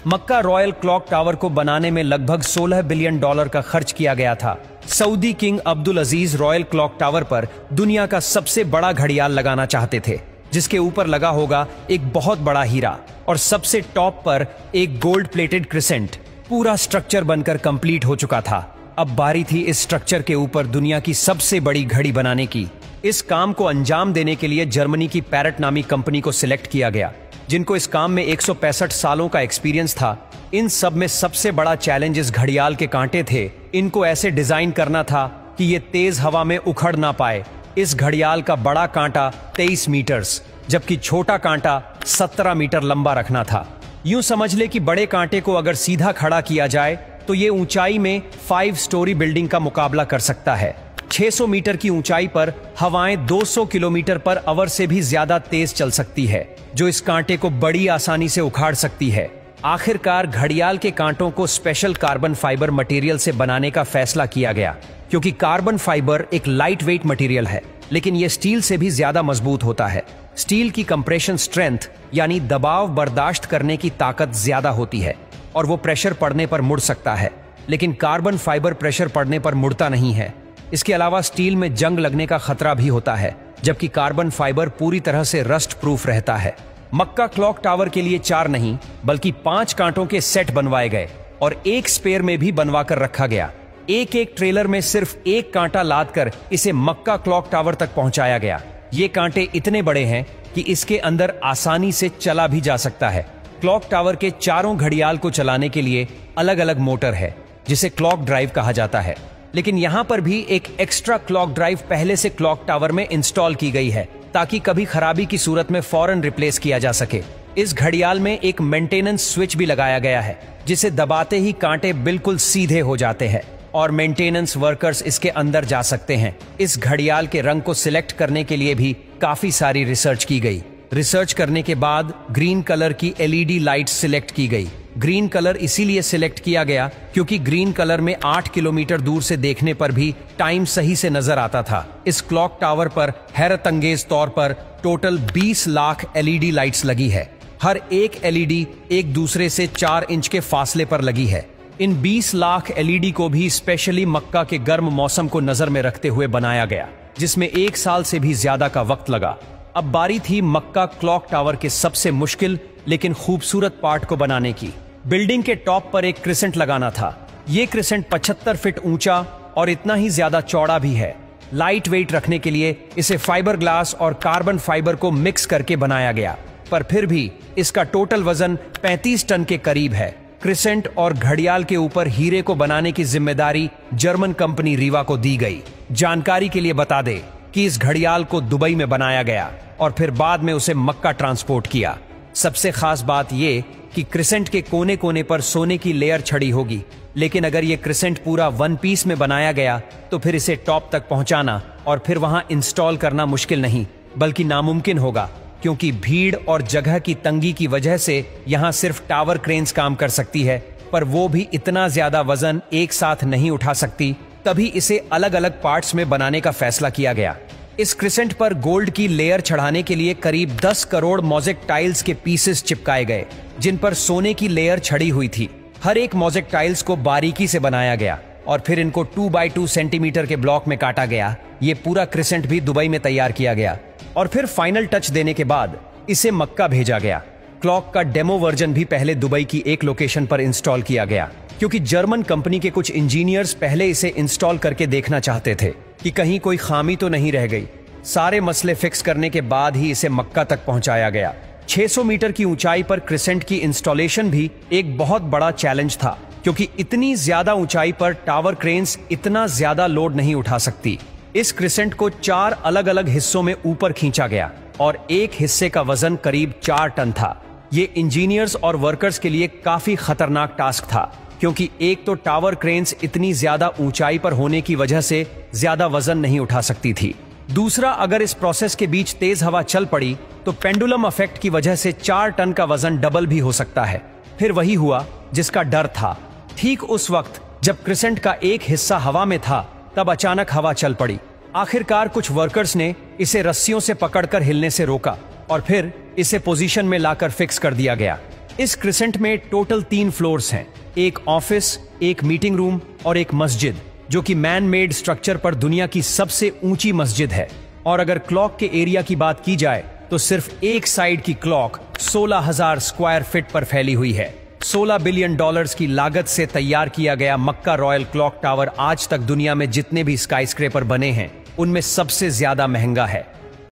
मक्का royal clock tower को बनाने में लगभग $16 बिलियन का खर्च किया गया था। सऊदी किंग अब्दुल अजीज रॉयल क्लॉक टावर पर दुनिया का सबसे बड़ा घड़ियाल लगाना चाहते थे, जिसके ऊपर लगा होगा एक बहुत बड़ा हीरा और सबसे टॉप पर एक गोल्ड प्लेटेड क्रिसेंट। पूरा स्ट्रक्चर बनकर कंप्लीट हो चुका था। अब बारी थी इस स्ट्रक्चर के ऊपर दुनिया की सबसे बड़ी घड़ी बनाने की। इस काम को अंजाम देने के लिए जर्मनी की पैरेट नामी कंपनी को सिलेक्ट किया गया, जिनको इस काम में 165 सालों का एक्सपीरियंस था। इन सब में सबसे बड़ा चैलेंज इस घड़ियाल के कांटे थे। इनको ऐसे डिजाइन करना था कि ये तेज हवा में उखड़ ना पाए। इस घड़ियाल का बड़ा कांटा 23 मीटर्स जबकि छोटा कांटा 17 मीटर लंबा रखना था। यूं समझ ले कि बड़े कांटे को अगर सीधा खड़ा किया जाए तो ये ऊंचाई में 5 स्टोरी बिल्डिंग का मुकाबला कर सकता है। 600 मीटर की ऊंचाई पर हवाएं 200 किलोमीटर पर आवर से भी ज्यादा तेज चल सकती है, जो इस कांटे को बड़ी आसानी से उखाड़ सकती है। आखिरकार घड़ियाल के कांटों को स्पेशल कार्बन फाइबर मटेरियल से बनाने का फैसला किया गया, क्योंकि कार्बन फाइबर एक लाइट वेट मटेरियल है, लेकिन यह स्टील से भी ज्यादा मजबूत होता है। स्टील की कंप्रेशन स्ट्रेंथ यानी दबाव बर्दाश्त करने की ताकत ज्यादा होती है और वो प्रेशर पड़ने पर मुड़ सकता है, लेकिन कार्बन फाइबर प्रेशर पड़ने पर मुड़ता नहीं है। इसके अलावा स्टील में जंग लगने का खतरा भी होता है, जबकि कार्बन फाइबर पूरी तरह से रस्ट प्रूफ रहता है। मक्का क्लॉक टावर के लिए 4 नहीं बल्कि 5 कांटों के सेट बनवाए गए और एक स्पेयर में भी बनवा कर रखा गया। एक एक ट्रेलर में सिर्फ एक कांटा लाद कर इसे मक्का क्लॉक टावर तक पहुंचाया गया। ये कांटे इतने बड़े हैं कि इसके अंदर आसानी से चला भी जा सकता है। क्लॉक टावर के चारों घड़ियाल को चलाने के लिए अलग अलग मोटर है, जिसे क्लॉक ड्राइव कहा जाता है। लेकिन यहां पर भी एक एक्स्ट्रा क्लॉक ड्राइव पहले से क्लॉक टावर में इंस्टॉल की गई है, ताकि कभी खराबी की सूरत में फौरन रिप्लेस किया जा सके। इस घड़ियाल में एक मेंटेनेंस स्विच भी लगाया गया है, जिसे दबाते ही कांटे बिल्कुल सीधे हो जाते हैं और मेंटेनेंस वर्कर्स इसके अंदर जा सकते हैं। इस घड़ियाल के रंग को सिलेक्ट करने के लिए भी काफी सारी रिसर्च की गई। रिसर्च करने के बाद ग्रीन कलर की LED लाइट सिलेक्ट की गई। ग्रीन कलर इसीलिए सिलेक्ट किया गया क्योंकि ग्रीन कलर में 8 किलोमीटर दूर से देखने पर भी टाइम सही से नजर आता था। इस क्लॉक टावर पर हैरत अंगेज तौर पर टोटल 20 लाख LED लाइट्स लगी है। हर एक LED एक दूसरे से 4 इंच के फासले पर लगी है। इन 20 लाख LED को भी स्पेशली मक्का के गर्म मौसम को नजर में रखते हुए बनाया गया, जिसमें 1 साल से भी ज्यादा का वक्त लगा। अब बारी थी मक्का क्लॉक टावर के सबसे मुश्किल लेकिन खूबसूरत पार्ट को बनाने की। बिल्डिंग के टॉप पर एक क्रिसेंट लगाना था। ये क्रिसेंट 75 फीट ऊंचा और इतना ही ज्यादा चौड़ा भी है। लाइट वेट रखने के लिए इसे फाइबर ग्लास और कार्बन फाइबर को मिक्स करके बनाया गया, पर फिर भी इसका टोटल वजन 35 टन के करीब है। क्रिसेंट और घड़ियाल के ऊपर हीरे को बनाने की जिम्मेदारी जर्मन कंपनी रीवा को दी गई। जानकारी के लिए बता दे कि इस घड़ियाल को दुबई में बनाया गया और फिर बाद में उसे मक्का ट्रांसपोर्ट किया। सबसे खास बात यह कि क्रिसेंट के कोने कोने पर सोने की लेयर छड़ी होगी, लेकिन अगर यह क्रिसेंट पूरा 1 पीस में बनाया गया तो फिर इसे टॉप तक पहुंचाना और फिर वहां इंस्टॉल करना मुश्किल नहीं बल्कि नामुमकिन होगा, क्योंकि भीड़ और जगह की तंगी की वजह से यहां सिर्फ टावर क्रेन्स काम कर सकती है, पर वो भी इतना ज्यादा वजन एक साथ नहीं उठा सकती। तभी इसे अलग अलग पार्ट्स में बनाने का फैसला किया गया। इस क्रिसेंट पर गोल्ड की लेयर चढ़ाने के लिए करीब 10 करोड़ मोज़ेक टाइल्स के पीसेस चिपकाए गए, जिन पर सोने की लेयर छड़ी हुई थी। हर एक मोज़ेक टाइल्स को बारीकी से बनाया गया और फिर इनको 2x2 सेंटीमीटर के ब्लॉक में काटा गया। ये पूरा क्रिसेंट भी दुबई में तैयार किया गया और फिर फाइनल टच देने के बाद इसे मक्का भेजा गया। क्लॉक का डेमो वर्जन भी पहले दुबई की एक लोकेशन पर इंस्टॉल किया गया, क्योंकि जर्मन कंपनी के कुछ इंजीनियर्स पहले इसे इंस्टॉल करके देखना चाहते थे कि कहीं कोई खामी तो नहीं रह गई। सारे मसले फिक्स करने के बाद ही इसे मक्का तक पहुंचाया गया। 600 मीटर की ऊंचाई पर क्रिसेंट की इंस्टॉलेशन भी एक बहुत बड़ा चैलेंज था, क्योंकि इतनी ज्यादा ऊंचाई पर टावर क्रेन्स इतना ज्यादा लोड नहीं उठा सकती। इस क्रिसेंट को 4 अलग अलग हिस्सों में ऊपर खींचा गया और एक हिस्से का वजन करीब 4 टन था। ये इंजीनियर्स और वर्कर्स के लिए काफी खतरनाक टास्क था, क्योंकि एक तो टावर क्रेन्स इतनी ज्यादा ऊंचाई पर होने की वजह से ज्यादा वजन नहीं उठा सकती थी। दूसरा, अगर इस प्रोसेस के बीच तेज हवा चल पड़ी तो पेंडुलम इफेक्ट की वजह से 4 टन का वजन डबल भी हो सकता है। फिर वही हुआ जिसका डर था। ठीक उस वक्त जब क्रिसेंट का एक हिस्सा हवा में था, तब अचानक हवा चल पड़ी। आखिरकार कुछ वर्कर्स ने इसे रस्सियों से पकड़कर हिलने से रोका और फिर इसे पोजीशन में लाकर फिक्स कर दिया गया। इस क्रिसेंट में टोटल 3 फ्लोर्स हैं, एक ऑफिस, एक मीटिंग रूम और एक मस्जिद, जो कि मैन मेड स्ट्रक्चर पर दुनिया की सबसे ऊंची मस्जिद है। और अगर क्लॉक के एरिया की बात की जाए तो सिर्फ एक साइड की क्लॉक 16,000 स्क्वायर फीट पर फैली हुई है। $16 बिलियन की लागत से तैयार किया गया मक्का रॉयल क्लॉक टावर आज तक दुनिया में जितने भी स्काईस्क्रेपर बने हैं उनमें सबसे ज्यादा महंगा है।